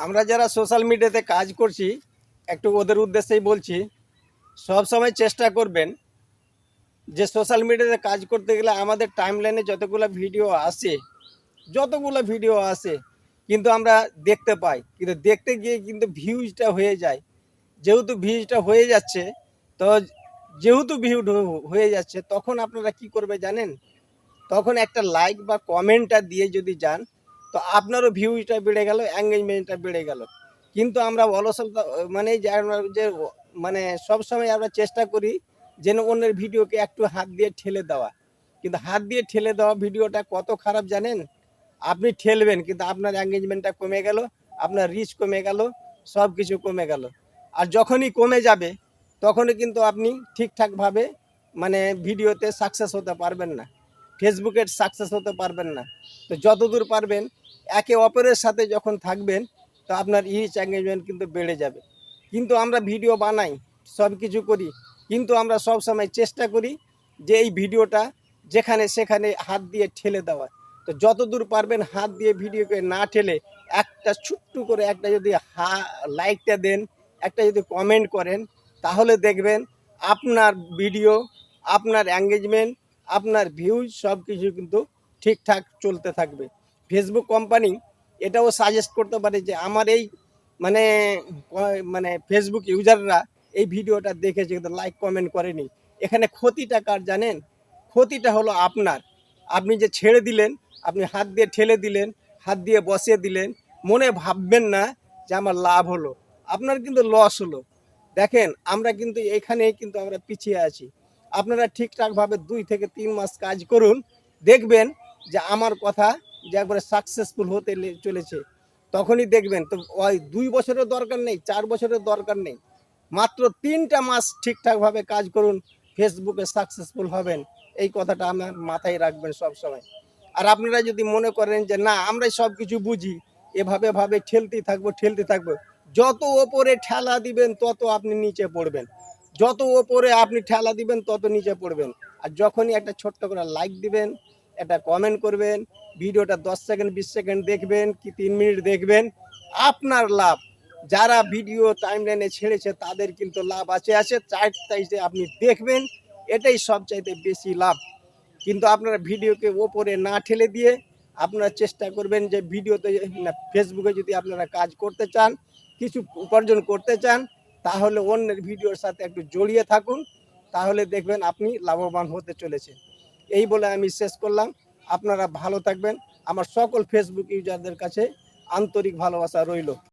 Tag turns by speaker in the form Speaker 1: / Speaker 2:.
Speaker 1: আমরা যারা সোশ্যাল মিডিয়াতে কাজ করছি একটু ওদের উদ্দেশ্যেই বলছি, সব সময় চেষ্টা করবেন যে সোশ্যাল মিডিয়াতে কাজ করতে গেলে আমাদের টাইমলাইনে যতগুলো ভিডিও আসে কিন্তু আমরা দেখতে পাই, কিন্তু দেখতে গিয়ে কিন্তু ভিউজটা হয়ে যায়। তো যেহেতু ভিউ হয়ে যাচ্ছে তখন আপনারা কি করবে জানেন? তখন একটা লাইক বা কমেন্টটা দিয়ে যদি যান, তো আপনারও ভিউজটা বেড়ে গেল, এঙ্গেজমেন্টটা বেড়ে গেল। কিন্তু আমরা অলসতা মানে যে আমরা যে মানে সবসময় আমরা চেষ্টা করি যেন অন্যের ভিডিওকে একটু হাত দিয়ে ঠেলে দেওয়া। কিন্তু হাত দিয়ে ঠেলে দেওয়া ভিডিওটা কত খারাপ জানেন? আপনি ঠেলবেন কিন্তু আপনার এঙ্গেজমেন্টটা কমে গেল, আপনার রিচ কমে গেল, সব কিছু কমে গেল। আর যখনই কমে যাবে তখনই কিন্তু আপনি ঠিকঠাকভাবে ভিডিওতে সাকসেস হতে পারবেন না, ফেসবুকের সাকসেস হতে পারবেন না। তো যতদূর পারবেন একে অপরের সাথে যখন থাকবেন তো আপনার রিচ এঙ্গেজমেন্ট কিন্তু বেড়ে যাবে। কিন্তু আমরা ভিডিও বানাই, সব কিছু করি, কিন্তু আমরা সব সময় চেষ্টা করি যে এই ভিডিওটা যেখানে সেখানে হাত দিয়ে ঠেলে দেওয়া। তো যতদূর পারবেন হাত দিয়ে ভিডিওকে না ঠেলে একটা ছোট্ট করে একটা যদি লাইকটা দেন, একটা যদি কমেন্ট করেন, তাহলে দেখবেন আপনার ভিডিও, আপনার এঙ্গেজমেন্ট, আপনার ভিউজ সব কিছু কিন্তু ঠিকঠাক চলতে থাকবে। ফেসবুক কোম্পানি এটাও সাজেস্ট করতে পারে যে আমার এই মানে ফেসবুক ইউজাররা এই ভিডিওটা দেখেছে কিন্তু লাইক কমেন্ট করেনি। এখানে ক্ষতিটা কার জানেন? ক্ষতিটা হলো আপনার। আপনি যে ছেড়ে দিলেন, আপনি হাত দিয়ে ঠেলে দিলেন, হাত দিয়ে বসিয়ে দিলেন, মনে ভাববেন না যে আমার লাভ হলো, আপনার কিন্তু লস হলো। দেখেন আমরা কিন্তু এখানেই কিন্তু আমরা পিছিয়ে আছি। আপনারা ঠিকঠাকভাবে 2 থেকে 3 মাস কাজ করুন, দেখবেন যে আমার কথা যে একবারে সাকসেসফুল হতে চলেছে। তখনই দেখবেন। তো ওই 2 বছরের দরকার নেই, 4 বছরের দরকার নেই, মাত্র 3টা মাস ঠিকঠাকভাবে কাজ করুন, ফেসবুকে সাকসেসফুল হবেন। এই কথাটা আমার মাথায় রাখবেন সব সময়। আর আপনারা যদি মনে করেন যে না আমরাই সব কিছু বুঝি, এভাবে ঠেলতে থাকবো, যত ওপরে ঠেলা দিবেন তত আপনি নিচে পড়বেন, যত ওপরে আপনি ঠেলা দিবেন তত নিচে পড়বেন। আর যখনই একটা ছোট্ট করে লাইক দিবেন, একটা কমেন্ট করবেন, ভিডিওটা 10 সেকেন্ড 20 সেকেন্ড দেখবেন কি 3 মিনিট দেখবেন, আপনার লাভ। যারা ভিডিও টাইমলাইনে ছেড়েছে তাদের কিন্তু লাভ আছে চাইতে আপনি দেখবেন, এটাই সবচাইতে বেশি লাভ। কিন্তু আপনারা ভিডিওকে ওপরে না ঠেলে দিয়ে আপনারা চেষ্টা করবেন যে ভিডিওতে না, ফেসবুকে যদি আপনারা কাজ করতে চান, কিছু উপার্জন করতে চান, তাহলে অন্যের ভিডিওর সাথে একটু জড়িয়ে থাকুন, তাহলে দেখবেন আপনি লাভবান হতে চলেছে। এই বলে আমি শেষ করলাম। আপনারা ভালো থাকবেন। আমার সকল ফেসবুক ইউজারদের কাছে আন্তরিক ভালোবাসা রইল।